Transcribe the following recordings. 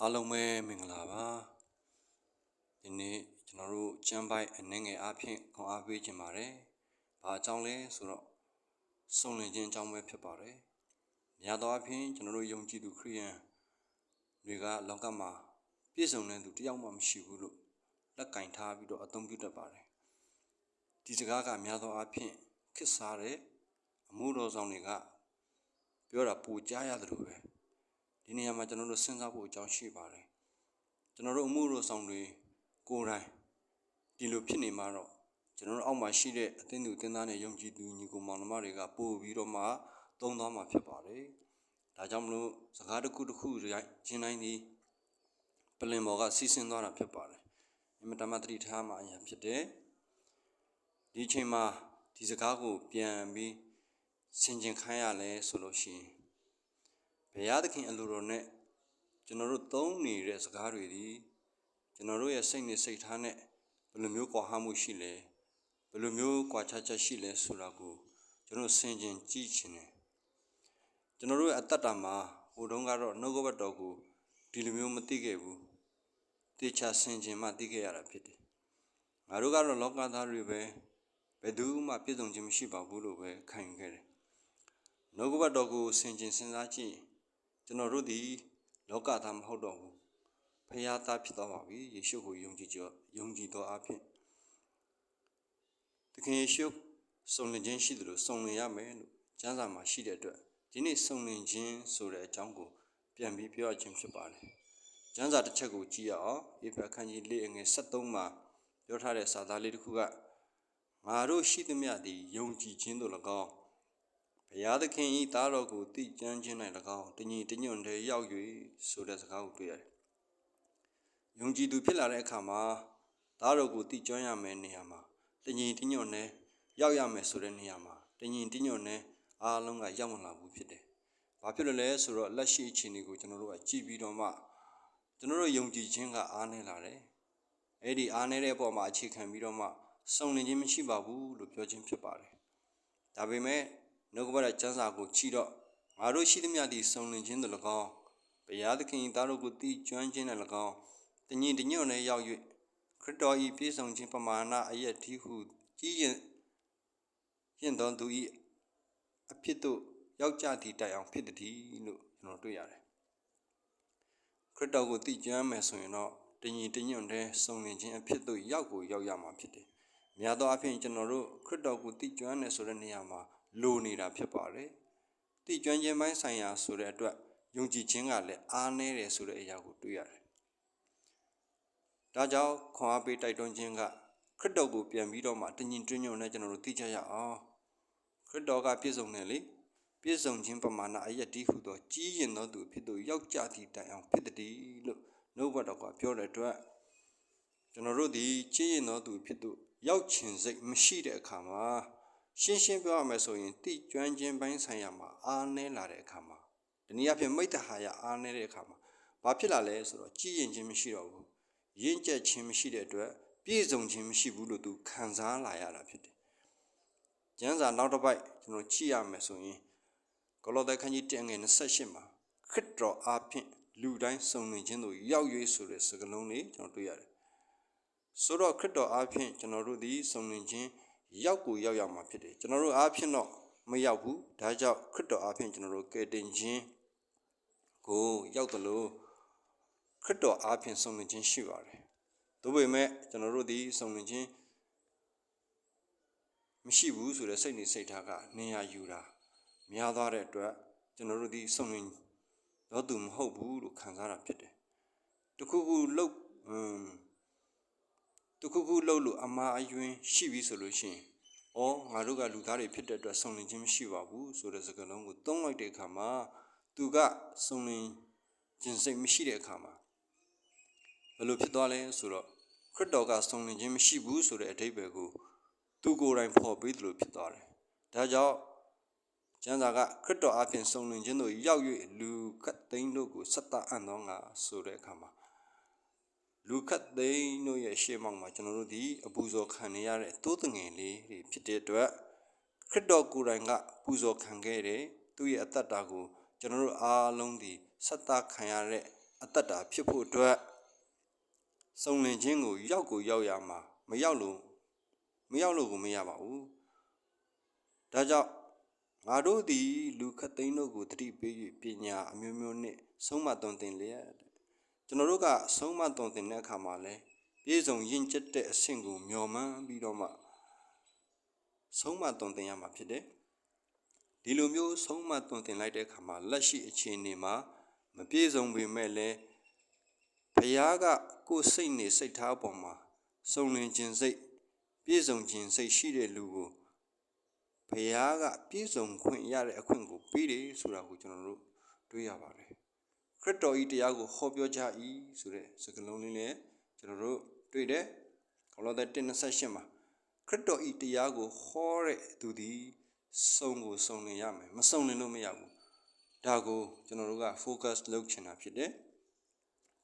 အားလုံးပဲမင်္ဂလာပါဒီနေ့ကျွန်တော်တို့ကျမ်းပိုက်အနေငယ်အဖြစ်ခွန်အားပေးခြင်းပါတယ်ဘာအကြောင်းလဲဆိုတော့စုံလင်ခြင်းအကြောင်းပဲဖြစ်ပါတယ်များသောအားဖြင့်ကျွန်တော်တို့ယုံကြည်သူခရိယန်တွေကလောကမှာပြည့်စုံတဲ့သူတယောက်မှမရှိဘူးလို့လက်ကင်ထားပြီးတော့အသုံးပြုတတ်ပါတယ်ဒီစကားကများသောအားဖြင့်ခစ်စားတဲ့အမှုတော်ဆောင်တွေကပြောတာပူကြားရတယ်လို့ပဲဒီနေရာမှာကျွန်တော်တို့စဉ်းစားဖို့အကြောင်းရှိပါတယ်ကျွန်တော်တို့အမှုတော်ဆောင်တွေကိုယ်တိုင်ဒီလိုဖြစ်နေမှာတော့ကျွန်တော်တို့အောက်မှာရှိတဲ့အသင်းသူတင်သားနဲ့ယုံကြည်သူညီကိုမောင်နှမတွေကပို့ပြီးတော့မှသုံးသွားမှာဖြစ်ပါတယ်ဒါကြောင့်မလို့စကားတစ်ခုတစ်ခုချင်းတိုင်းဒီပလင်ပေါ်ကစီးဆင်းသွားတာဖြစ်ပါတယ်အမတမတတိထားမှာအရာဖြစ်တယ်ဒီအချိန်မှာဒီစကားကိုပြန်ပြီးဆင်ခြင်ခိုင်းရလဲဆိုလို့ရှိရင်ဘုရားသခင်အလိုတော်နဲ့ကျွန်တော်တို့သုံးနေတဲ့စကားတွေဒီကျွန်တော်တို့ရဲ့စိတ်နဲ့စိတ်ထားနဲ့ဘယ်လိုမျိုးကွာဟမှုရှိလဲဘယ်လိုမျိုးကွာခြားချက်ရှိလဲဆိုတာကိုကျွန်တော်ဆင်ခြင်ကြည့်ခြင်းနဲ့ကျွန်တော်တို့ရဲ့အတ္တတာမှာဟိုတုန်းကတော့နှုတ်ကပတ်တော်ကိုဒီလိုမျိုးမသိခဲ့ဘူးတေချာဆင်ခြင်မှသိခဲ့ရတာဖြစ်တယ်ငါတို့ကတော့လောကသားတွေပဲဘယ်သူမှပြည့်စုံခြင်းမရှိပါဘူးလို့ပဲခံယူခဲ့တယ်နှုတ်ကပတ်တော်ကိုဆင်ခြင်စဉ်းစားကြည့်ကျွန်တော်တို့ဒီလောကသားမဟုတ်တော့ဘူးဖခင်သားဖြစ်သွားပါပြီယေရှုကိုယုံကြည်သောအဖြစ်သခင်ယေရှုစုံလင်ခြင်းရှိတယ်လို့စုံလင်ရမယ်လို့ကျမ်းစာမှာရှိတဲ့အတွက်ဒီနေ့စုံလင်ခြင်းဆိုတဲ့အကြောင်းကိုပြန်ပြီးပြောရခြင်းဖြစ်ပါတယ်ကျမ်းစာတစ်ချက်ကိုကြည့်ရအောင်ဧဖက်ခန်းကြီး၄ငယ်73မှာပြောထားတဲ့စာသားလေးတစ်ခုကငါတို့ရှိသမျှသည်ယုံကြည်ခြင်းတို့၎င်းဘုရားသခင်၏သားတော်ကိုသိကြံခြင်း၌၎င်းတညီတညွတ်တည်းရောက်၍ဆိုတဲ့စကားကိုတွေ့ရတယ်ယုံကြည်သူဖြစ်လာတဲ့အခါမှာသားတော်ကိုသိကြွရမယ်နေရာမှာတညီတညွတ်နဲ့ရောက်ရမယ်ဆိုတဲ့နေရာမှာတညီတညွတ်နဲ့အားလုံးကရောက်မလာဘူးဖြစ်တယ်။ဘာဖြစ်လို့လဲဆိုတော့လက်ရှိအခြေအနေကိုကျွန်တော်တို့ကကြည့်ပြီးတော့မှကျွန်တော်တို့ယုံကြည်ခြင်းကအားနည်းလာတယ်။အဲ့ဒီအားနည်းတဲ့အပေါ်မှာအခြေခံပြီးတော့မှစုံလင်ခြင်းမရှိပါဘူးလို့ပြောခြင်းဖြစ်ပါတယ်။ဒါပေမဲ့နှုတ်ကပတ်ကျမ်းစာကိုကြည့်တော့ငါတို့ရှိသမျှဒီစုံလင်ခြင်းတို့၎င်းဘုရားသခင်သားတော်ကိုသိကြွခြင်းနဲ့၎င်းတညီတညွတ်နဲ့ရောက်၍ခရစ်တော်၏ပြည့်စုံခြင်းပမာဏအယက်ဒီဟုကြီးရင်တော်သူ၏အဖြစ်သို့ရောက်ကြသည့်တိုင်အောင်ဖြစ်သည်လို့ကျွန်တော်တွေ့ရတယ်ခရစ်တော်ကိုသိကြွမယ်ဆိုရင်တော့တညီတညွတ်နဲ့စုံလင်ခြင်းအဖြစ်သို့ရောက်ရမှာဖြစ်တယ်များသောအားဖြင့်ကျွန်တော်တို့ခရစ်တော်ကိုသိကြွနေဆိုတဲ့နေရာမှာလိုနေတာဖြစ်ပါတယ်သိကြွခြင်းပိုင်းဆိုင်ရာဆိုတဲ့အတွက်ယုံကြည်ခြင်းကလည်းအားနည်းတယ်ဆိုတဲ့အရာကိုတွေ့ရတယ်ဒါကြောင့်ခွန်အားပေးတိုက်တွန်းခြင်းကခရစ်တော်ကိုပြန်ပြီးတော့မှတညီတညွတ်နဲ့ကျွန်တော်တို့သိကြရအောင်ခရစ်တော်ကပြည့်စုံတယ်လေပြည့်စုံခြင်းပမာဏအယက်ဒီဟုသောကြီးရင်သောသူဖြစ်သူရောက်ကြသည့်တိုင်အောင်ဖြစ်သည်လို့နှုတ်ဘတ်တော်ကပြောတဲ့အတွက်ကျွန်တော်တို့ဒီကြီးရင်သောသူဖြစ်သူရောက်ခြင်းစိတ်မရှိတဲ့အခါမှာရှင်းပြောရမယ်ဆိုရင်တိကျွမ်းခြင်းပိုင်းဆိုင်ရာမှာအားနည်းလာတဲ့အခါမှာဒီနည်းအားဖြင့်မိတ္တဟာယအားနည်းတဲ့အခါမှာဘာဖြစ်လာလဲဆိုတော့ကြီးရင်ခြင်းမရှိတော့ဘူးရင့်ကျက်ခြင်းမရှိတဲ့အတွက်ပြည့်စုံခြင်းမရှိဘူးလို့သူခံစားလာရတာဖြစ်တယ်။ကျမ်းစာနောက်တစ်ပိုက်ကျွန်တော်ကြည့်ရမယ်ဆိုရင်ကောလောသဲခန်းကြီး1ငယ်28မှာခရစ်တော်အားဖြင့်လူတိုင်းစုံလင်ခြင်းတို့ရောက်၍ဆိုတဲ့စကားလုံးလေးကျွန်တော်တွေ့ရတယ်။ဆိုတော့ခရစ်တော်အားဖြင့်ကျွန်တော်တို့ဒီစုံလင်ခြင်းရောက်ရမှာဖြစ်တယ်။ကျွန်တော်တို့အားဖြင့်တော့မရောက်ဘူး။ဒါကြောင့်ခရစ်တော်အားဖြင့်ကျွန်တော်တို့ကယ်တင်ခြင်းကိုရောက်တယ်လို့ခရစ်တော်အားဖြင့်စုံလင်ခြင်းရှိပါတယ်။ဒါပေမဲ့ကျွန်တော်တို့ဒီစုံလင်ခြင်းမရှိဘူးဆိုတဲ့စိတ်နေစိတ်ထားကနေရာယူတာများသွားတဲ့အတွက်ကျွန်တော်တို့ဒီစုံလင်တော့သူမဟုတ်ဘူးလို့ခံစားတာဖြစ်တယ်။တခုခုလှုပ်လို့အမှားအယွင်းရှိပြီဆိုလို့ရှိရင်ငါတို့ကလူသားတွေဖြစ်တဲ့အတွက်စုံလင်ခြင်းမရှိပါဘူးဆိုတဲ့စကားလုံးကိုသုံးလိုက်တဲ့အခါမှာသူကစုံလင်ခြင်းစိတ်မရှိတဲ့အခါမှာဘယ်လိုဖြစ်သွားလဲဆိုတော့ခရစ်တော်ကစုံလင်ခြင်းမရှိဘူးဆိုတဲ့အဓိပ္ပာယ်ကိုသူကိုယ်တိုင်ဖော်ပေးတယ်လို့ဖြစ်သွားတယ်။ဒါကြောင့်ကျမ်းစာကခရစ်တော်အဖင်စုံလင်ခြင်းတို့ရောက်၍လူခတ်သိန်းတို့ကိုဆက်သအံ့သောငါဆိုတဲ့အခါမှာလူခတ်သိန်းတို့ရဲ့ရှေ့မှောက်မှာကျွန်တော်တို့ဒီအပူဇော်ခံနေရတဲ့တိုးတငယ်လေးတွေဖြစ်တဲ့အတွက်ခရစ်တော်ကိုယ်တိုင်ကပူဇော်ခံခဲ့တဲ့သူ့ရဲ့အသက်တာကိုကျွန်တော်တို့အားလုံးဒီဆက်သခံရတဲ့ အတ္တတာဖြစ်ဖို့အတွက်စုံလင်ခြင်းကိုရောက်ရမှာမရောက်လို့ကိုမရပါဘူးဒါကြောင့်ငါတို့သည်လူခတ်သိန်းတို့ကိုတတိပေး၍ပညာအမျိုးမျိုးနှင့်ဆုံးမသွန်သင်လျက်ကျွန်တော်တို့ကဆုံးမသွန်သင်တဲ့အခါမှာလဲပြည့်စုံရင်ကျက်တဲ့အဆင့်ကိုမျှော်မှန်းပြီးတော့မှဆုံးမသွန်သင်ရမှာဖြစ်တယ်ဒီလိုမျိုးဆုံးမသွန်သင်လိုက်တဲ့အခါမှာလက်ရှိအခြေအနေမှာမပြည့်စုံပေမဲ့လည်းဘုရားကကိုယ်စိတ်နေစိတ်ထားပေါ်မှာစုံလင်ခြင်းစိတ်ပြည့်စုံခြင်းစိတ်ရှိတဲ့လူကိုဘုရားကပြည့်စုံခွင့်ရတဲ့အခွင့်ကိုပေးတယ်ဆိုတာကိုကျွန်တော်တို့တွေ့ရပါတယ်ခရစ်တော်ဤတရားကိုဟောပြောကြ၏ဆိုတဲ့စကားလုံးလေးနဲ့ကျွန်တော်တို့တွေ့တယ်ကောလောသဲ 1:28 မှာခရစ်တော်ဤတရားကိုဟောတဲ့သူသည်စုံလင်ရမယ်မစုံလင်လို့မရဘူးဒါကိုကျွန်တော်တို့က focus လုပ်ချင်တာဖြစ်တယ်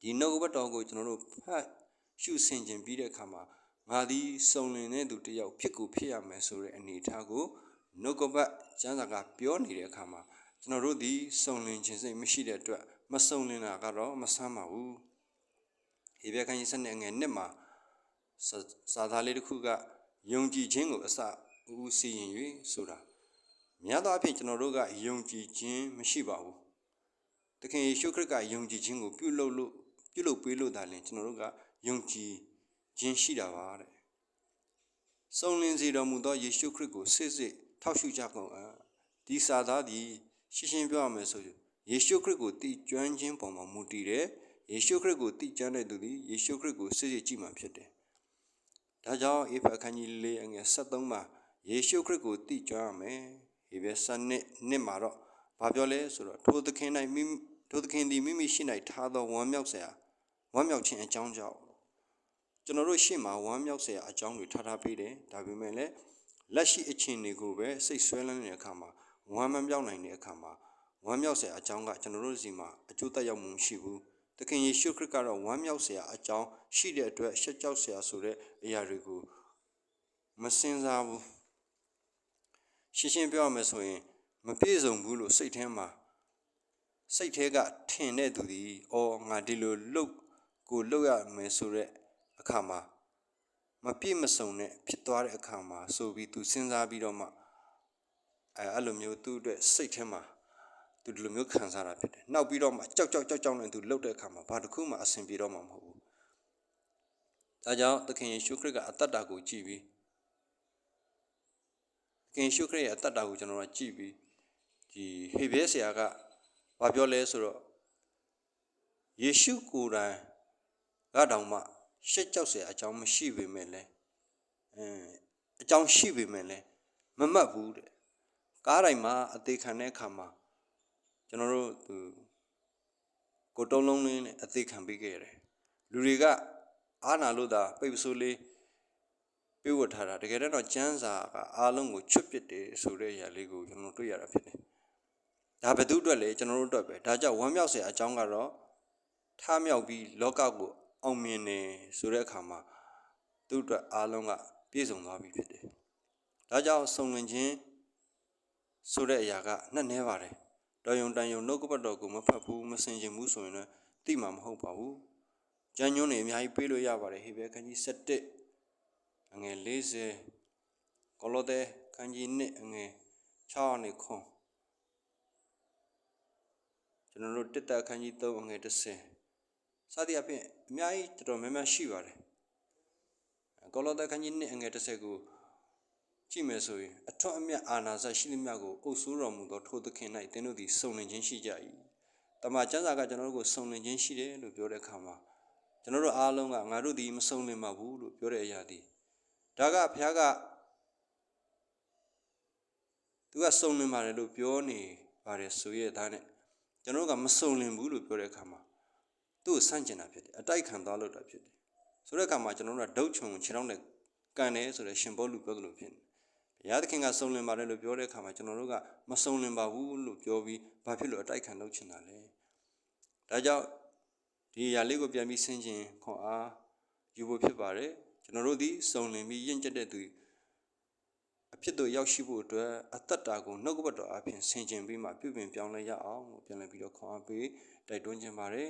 ဒီနှုတ်ဘတ်တော်ကိုကျွန်တော်တို့ဖတ်ရှုဆင်ခြင်ပြီးတဲ့အခါမှာငါသည်စုံလင်တဲ့သူတစ်ယောက်ဖြစ်ရမယ်ဆိုတဲ့အနေအထားကိုနှုတ်ဘတ်ကျမ်းစာကပြောနေတဲ့အခါမှာကျွန်တော်တို့ဒီစုံလင်ခြင်းစိတ်မရှိတဲ့အတွက်မစုံလင်တာကတော့မဆန်းပါဘူးဟေဘဲခန်းကြီး7ငယ်1မှာစာသားလေးတစ်ခုကယုံကြည်ခြင်းကိုအစဦးစီရင်၍ဆိုတာများသောအားဖြင့်ကျွန်တော်တို့ကယုံကြည်ခြင်းမရှိပါဘူးသခင်ယေရှုခရစ်ကယုံကြည်ခြင်းကိုပြုလုပ်ပေးလို့ဒါလည်းကျွန်တော်တို့ကယုံကြည်ခြင်းရှိတာပါတဲ့စုံလင်စေတော်မူသောယေရှုခရစ်ကိုစစ်ထောက်ရှုကြကုန်ဒီစာသားဒီရှင်းပြောရမယ်ဆိုရင်ယေရှုခရစ်ကိုတည်ကျွမ်းခြင်းပေါ်မှာမူတည်တယ်ယေရှုခရစ်ကိုတည်ကျွမ်းတဲ့သူသည်ယေရှုခရစ်ကိုစစ်ကြည့်မှဖြစ်တယ်ဒါကြောင့်ဧဖက်ခန်းကြီး4ငယ်73မှာယေရှုခရစ်ကိုတည်ကျွမ်းရမယ်ဧဖက်7မှာတော့ဘာပြောလဲဆိုတော့ထိုသခင်သည်မိမိရှိ၌ထားသောဝမ်းမြောက်ခြင်းအကြောင်းကြောင့်ကျွန်တော်တို့ရှေ့မှာဝမ်းမြောက်စရာအကြောင်းတွေထားပေးတယ်ဒါပေမဲ့လည်းလက်ရှိအခြေအနေကိုပဲစိတ်ဆွဲလန်းနေတဲ့အခါမှာဝမ်းမမြောက်နိုင်တဲ့အခါမှာဝမ်းမြောက်စရာအကြောင်းကကျွန်တော်တို့စီမှာအကျိုးသက်ရောက်မှုမရှိဘူးသခင်ယေရှုခရစ်ကတော့ဝမ်းမြောက်စရာအကြောင်းရှိတဲ့အတွက်ရှက်ကြောက်စရာဆိုတဲ့အရာတွေကိုမစင်စားဘူးရှင်းပြောရမယ်ဆိုရင်မပြည့်စုံဘူးလို့စိတ်ထဲကထင်တဲ့သူဒီငါဒီလိုလုပ်ရမယ်ဆိုတဲ့အခါမှာမပြည့်မစုံနဲ့ဖြစ်သွားတဲ့အခါမှာဆိုပြီးသူစဉ်းစားပြီးတော့မှအဲ့လိုမျိုးသူ့အတွက်စိတ်ထဲမှာသူဒီလိုမျိုးခံစားတာဖြစ်တယ်နောက်ပြီးတော့မှကြောက်နဲ့သူလှုပ်တဲ့အခါမှာဘာတစ်ခုမှအဆင်ပြေတော့မှာမဟုတ်ဘူးဒါကြောင့်သခင်ယေရှုခရစ်ကအသက်တာကိုကြည်ပြီးသခင်ယေရှုခရစ်ရဲ့အသက်တာကိုကျွန်တော်တို့ကြည်ပြီးဒီဟေဘဲဆရာကဘာပြောလဲဆိုတော့ယေရှုကိုယ်တိုင်ကတောင်မှရှက်ကြောက်စရာအကြောင်းမရှိပေမဲ့လည်းအကြောင်းရှိပေမဲ့လည်းမမှတ်ဘူးတဲ့ကားတိုင်းမှာအသေးခံတဲ့အခါမှာကျွန်တော်တို့ကိုတုံးလုံးလေးနဲ့အသေးခံပေးခဲ့ရတယ်လူတွေကအားနာလို့သာပိတ်ပစိုးလေးပြေးဝတ်ထားတာတကယ်တော့ကျမ်းစာကအားလုံးကိုချွတ်ပစ်တယ်ဆိုတဲ့အရာလေးကိုကျွန်တော်တွေ့ရတာဖြစ်တယ်ဒါဘယ်သူအတွက်လဲကျွန်တော်တို့အတွက်ပဲဒါကြောင့်ဝမ်းမြောက်စရာအကြောင်းကတော့ထားမြောက်ပြီးလောကကိုအောင်မြင်နေဆိုတဲ့အခါမှာသူ့အတွက်အားလုံးကပြည့်စုံသွားပြီဖြစ်တယ်ဒါကြောင့်စုံလင်ခြင်းဆိုတဲ့အရာကနှက်နေပါတယ်တော်ယုံတန်ယုံနှုတ်ကပတ်တော်ကိုမဖတ်ဘူးမစင်ကျင်ဘူးဆိုရင်လည်းသိမှာမဟုတ်ပါဘူးကျမ်းညွှန်းတွေအများကြီးပေးလို့ရပါတယ်ဟေဘဲခန်းကြီး7ငယ်40ကောလောသဲခန်းကြီး2ငယ်6နဲ့ခွန်ကျွန်တော်တို့တက်ခန်းကြီး3ငယ်10စသည်အပြင်အများကြီးတော်တော်များများရှိပါတယ်ကောလောသဲခန်းကြီး2ငယ်10ကိုကြည့်မယ်ဆိုရင်အထွတ်အမြတ်အာဏာစရှိသမျှကိုအုပ်စိုးတော်မူသောထိုသခင်၌သင်တို့သည်စုံလင်ခြင်းရှိကြ၏တမန်ကျမ်းစာကကျွန်တော်တို့ကိုစုံလင်ခြင်းရှိတယ်လို့ပြောတဲ့အခါမှာကျွန်တော်တို့အားလုံးကငါတို့ဒီမစုံလင်ပါဘူးလို့ပြောတဲ့အရာဒီဒါကဘုရားကသူကစုံလင်ပါတယ်လို့ပြောနေပါတယ်ဆိုရတဲ့နဲ့ကျွန်တော်တို့ကမစုံလင်ဘူးလို့ပြောတဲ့အခါမှာသူ့ကိုဆန့်ကျင်တာဖြစ်တယ်အတိုက်ခံသွားလို့တာဖြစ်တယ်ဆိုတဲ့အခါမှာကျွန်တော်တို့ကဒုတ်ချုံခြေထောက်နဲ့ကန်တယ်ဆိုတဲ့ရှင်ဘောလူပြောသလိုဖြစ်နေဘုရားသခင်ကစုံလင်ပါတယ်လို့ပြောတဲ့အခါမှာကျွန်တော်တို့ကမစုံလင်ပါဘူးလို့ပြောပြီးဘာဖြစ်လို့အတိုက်ခံလုပ်ချင်တာလဲဒါကြောင့်ဒီအရာလေးကိုပြန်ပြီးဆင်ခြင်ခွန်အားယူဖို့ဖြစ်ပါတယ်ကျွန်တော်တို့ဒီစုံလင်ပြီးရင့်ကျက်တဲ့သူအဖြစ်တို့ရောက်ရှိဖို့အတွက်အသက်တာကိုနှုတ်ကပတ်တော်အပြင်ဆင်ခြင်ပြီးမှပြုပြင်ပြောင်းလဲရအောင်လို့ပြန်လည်ပြီးတော့ခွန်အားပေးတိုက်တွန်းခြင်းပါတယ်